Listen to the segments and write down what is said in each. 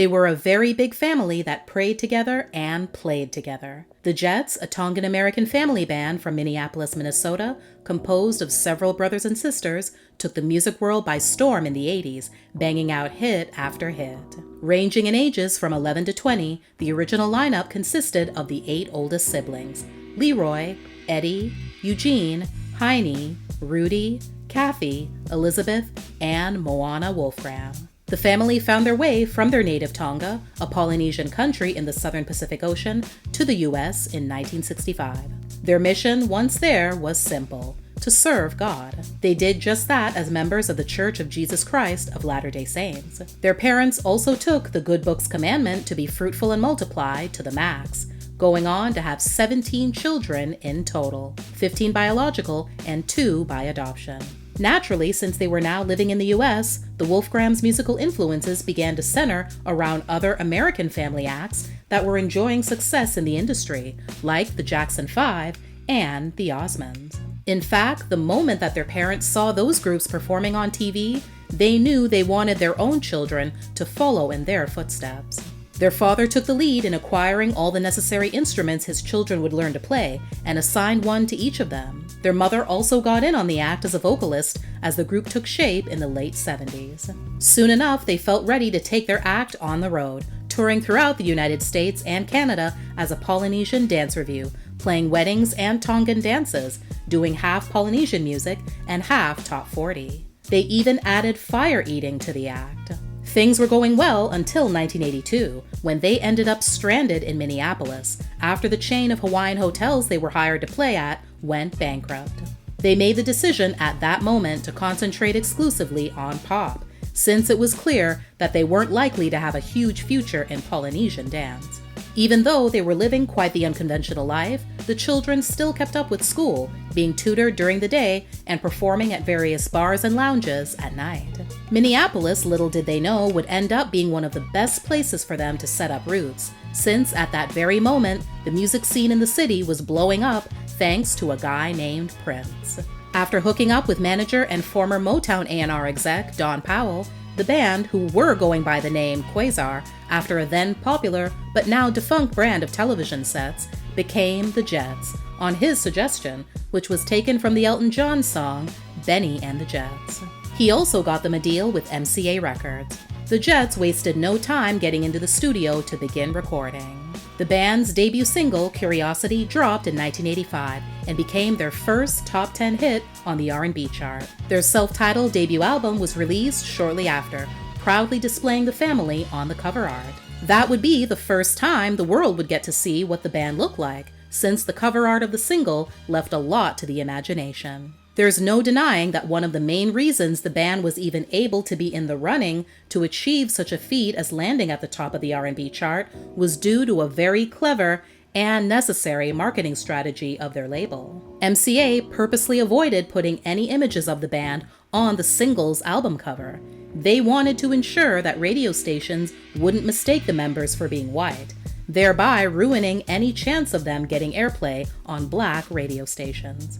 They were a very big family that prayed together and played together. The Jets, a Tongan-American family band from Minneapolis, Minnesota, composed of several brothers and sisters, took the music world by storm in the 80s, banging out hit after hit. Ranging in ages from 11 to 20, the original lineup consisted of the 8 oldest siblings: Leroy, Eddie, Eugene, Heine, Rudy, Kathy, Elizabeth, and Moana Wolfram. The family found their way from their native Tonga, a Polynesian country in the southern Pacific Ocean, to the U.S. in 1965. Their mission, once there, was simple: to serve God. They did just that as members of the Church of Jesus Christ of Latter-day Saints. Their parents also took the Good Book's commandment to be fruitful and multiply to the max, going on to have 17 children in total, 15 biological and 2 by adoption. Naturally, since they were now living in the U.S., the Wolfgrams' musical influences began to center around other American family acts that were enjoying success in the industry, like the Jackson 5 and the Osmonds. In fact, the moment that their parents saw those groups performing on TV, they knew they wanted their own children to follow in their footsteps. Their father took the lead in acquiring all the necessary instruments his children would learn to play and assigned one to each of them. Their mother also got in on the act as a vocalist as the group took shape in the late 70s. Soon enough, they felt ready to take their act on the road, touring throughout the United States and Canada as a Polynesian dance revue, playing weddings and Tongan dances, doing half Polynesian music and half top 40. They even added fire eating to the act. Things were going well until 1982, when they ended up stranded in Minneapolis after the chain of Hawaiian hotels they were hired to play at went bankrupt. They made the decision at that moment to concentrate exclusively on pop, since it was clear that they weren't likely to have a huge future in Polynesian dance. Even though they were living quite the unconventional life, the children still kept up with school, being tutored during the day and performing at various bars and lounges at night. Minneapolis, little did they know, would end up being one of the best places for them to set up roots, since at that very moment, the music scene in the city was blowing up thanks to a guy named Prince. After hooking up with manager and former Motown A&R exec Don Powell, the band, who were going by the name Quasar after a then popular but now defunct brand of television sets, became the Jets, on his suggestion, which was taken from the Elton John song Benny and the Jets. He also got them a deal with MCA Records. The Jets wasted no time getting into the studio to begin recording. The band's debut single, Curiosity, dropped in 1985 and became their first top 10 hit on the R&B chart. Their self-titled debut album was released shortly after, proudly displaying the family on the cover art. That would be the first time the world would get to see what the band looked like, since the cover art of the single left a lot to the imagination. There's no denying that one of the main reasons the band was even able to be in the running to achieve such a feat as landing at the top of the R&B chart was due to a very clever and necessary marketing strategy of their label. MCA purposely avoided putting any images of the band on the single's album cover. They wanted to ensure that radio stations wouldn't mistake the members for being white, thereby ruining any chance of them getting airplay on black radio stations.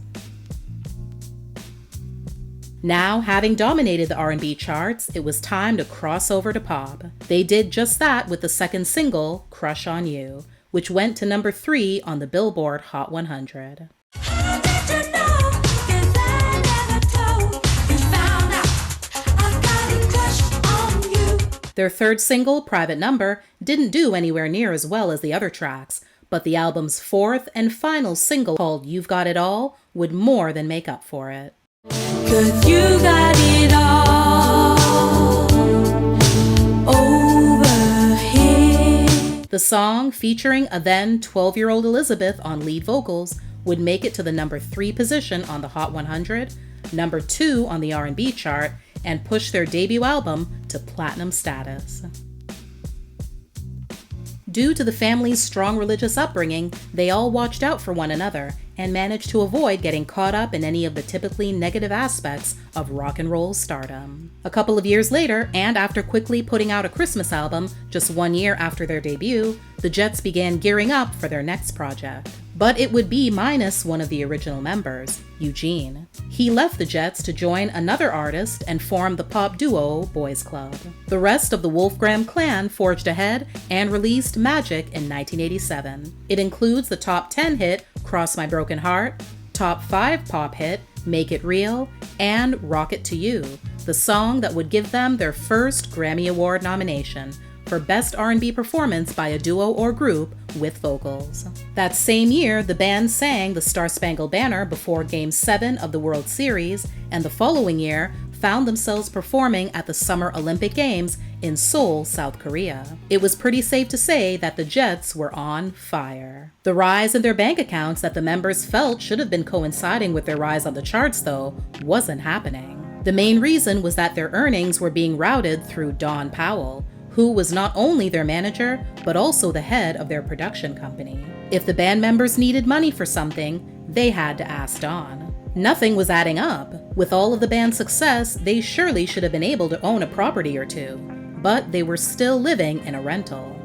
Now, having dominated the R&B charts, it was time to cross over to pop. They did just that with the second single, Crush on You, which went to number 3 on the Billboard Hot 100. Their third single, Private Number, didn't do anywhere near as well as the other tracks, but the album's fourth and final single, called You've Got It All, would more than make up for it. 'Cause you got it all over here. The song, featuring a then 12-year-old Elizabeth on lead vocals, would make it to the number 3 position on the Hot 100, number 2 on the R&B chart, and push their debut album to platinum status. Due to the family's strong religious upbringing, they all watched out for one another and managed to avoid getting caught up in any of the typically negative aspects of rock and roll stardom. A couple of years later, and after quickly putting out a Christmas album just 1 year after their debut, the Jets began gearing up for their next project. But it would be minus one of the original members, Eugene. He left the Jets to join another artist and form the pop duo Boys Club. The rest of the Wolfgram clan forged ahead and released Magic in 1987. It includes the top 10 hit Cross My Broken Heart, top 5 pop hit Make It Real, and Rocket to You, the song that would give them their first Grammy Award nomination for Best R&B Performance by a Duo or Group with Vocals. That same year, the band sang the Star-Spangled Banner before Game 7 of the World Series, and the following year found themselves performing at the Summer Olympic Games in Seoul, South Korea. It was pretty safe to say that the Jets were on fire. The rise in their bank accounts that the members felt should have been coinciding with their rise on the charts, though, wasn't happening. The main reason was that their earnings were being routed through Don Powell, who was not only their manager, but also the head of their production company. If the band members needed money for something, they had to ask Don. Nothing was adding up. With all of the band's success, they surely should have been able to own a property or two, but they were still living in a rental.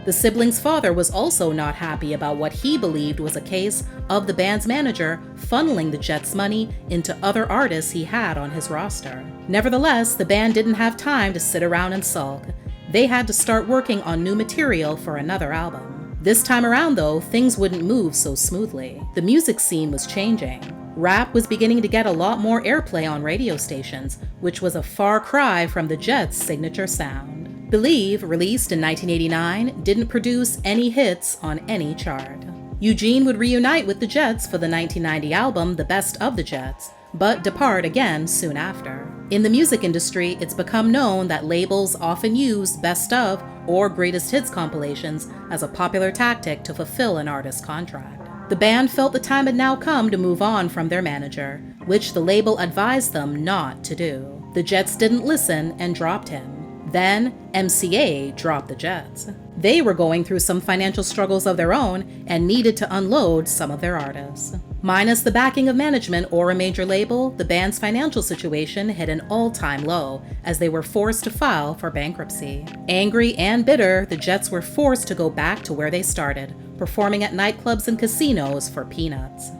The siblings' father was also not happy about what he believed was a case of the band's manager funneling the Jets' money into other artists he had on his roster. Nevertheless, the band didn't have time to sit around and sulk. They had to start working on new material for another album. This time around, though, things wouldn't move so smoothly. The music scene was changing. Rap was beginning to get a lot more airplay on radio stations, which was a far cry from the Jets' signature sound. Believe, released in 1989, didn't produce any hits on any chart. Eugene would reunite with the Jets for the 1990 album The Best of the Jets, but depart again soon after. In the music industry, it's become known that labels often use best of or greatest hits compilations as a popular tactic to fulfill an artist's contract. The band felt the time had now come to move on from their manager, which the label advised them not to do. The Jets didn't listen and dropped him. Then, MCA dropped the Jets. They were going through some financial struggles of their own and needed to unload some of their artists. Minus the backing of management or a major label, the band's financial situation hit an all-time low as they were forced to file for bankruptcy. Angry and bitter, the Jets were forced to go back to where they started, performing at nightclubs and casinos for peanuts.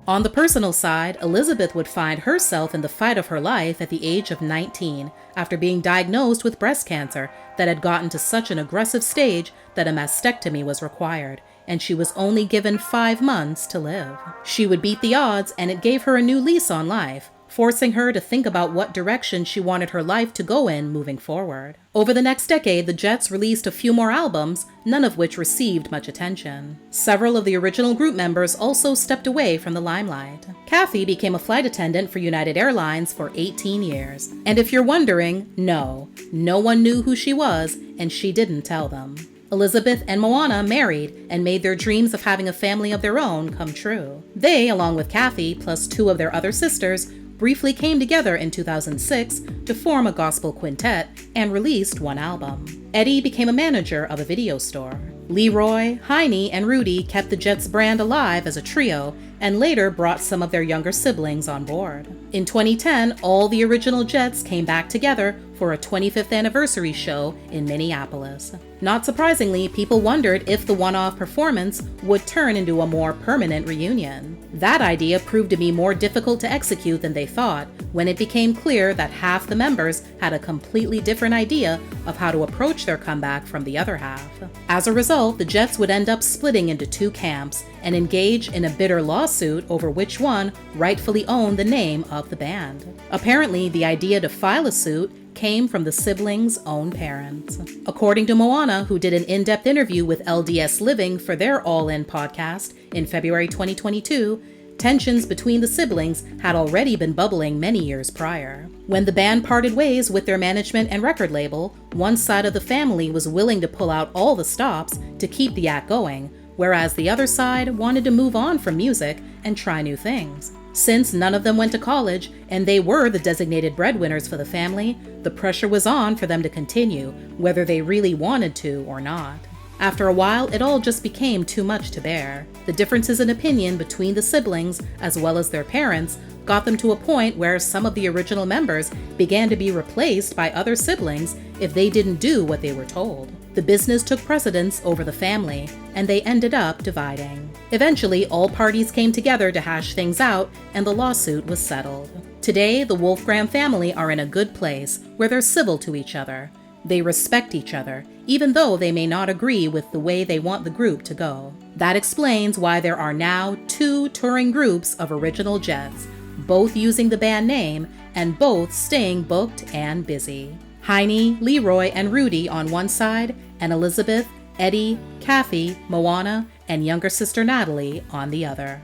On the personal side, Elizabeth would find herself in the fight of her life at the age of 19 after being diagnosed with breast cancer that had gotten to such an aggressive stage that a mastectomy was required, and she was only given 5 months to live. She would beat the odds, and it gave her a new lease on life, forcing her to think about what direction she wanted her life to go in moving forward. Over the next decade, the Jets released a few more albums, none of which received much attention. Several of the original group members also stepped away from the limelight. Kathy became a flight attendant for United Airlines for 18 years. And if you're wondering, no one knew who she was, and she didn't tell them. Elizabeth and Moana married and made their dreams of having a family of their own come true. They, along with Kathy, plus 2 of their other sisters, briefly came together in 2006 to form a gospel quintet and released 1 album. Eddie became a manager of a video store. Leroy, Heine, and Rudy kept the Jets brand alive as a trio and later brought some of their younger siblings on board. In 2010, all the original Jets came back together for a 25th anniversary show in Minneapolis. Not surprisingly, people wondered if the one-off performance would turn into a more permanent reunion. That idea proved to be more difficult to execute than they thought when it became clear that half the members had a completely different idea of how to approach their comeback from the other half. As a result, the Jets would end up splitting into 2 camps and engage in a bitter lawsuit over which one rightfully owned the name of the band. Apparently, the idea to file a suit came from the siblings' own parents. According to Moana, who did an in-depth interview with LDS Living for their All In podcast in February 2022, tensions between the siblings had already been bubbling many years prior. When the band parted ways with their management and record label, one side of the family was willing to pull out all the stops to keep the act going, whereas the other side wanted to move on from music and try new things. Since none of them went to college, and they were the designated breadwinners for the family, the pressure was on for them to continue, whether they really wanted to or not. After a while, it all just became too much to bear. The differences in opinion between the siblings, as well as their parents, got them to a point where some of the original members began to be replaced by other siblings if they didn't do what they were told. The business took precedence over the family, and they ended up dividing. Eventually, all parties came together to hash things out, and the lawsuit was settled. Today, the Wolfgram family are in a good place where they're civil to each other. They respect each other, even though they may not agree with the way they want the group to go. That explains why there are now 2 touring groups of original Jets, both using the band name and both staying booked and busy. Heine, Leroy, and Rudy on one side, and Elizabeth, Eddie, Kathy, Moana, and younger sister Natalie on the other.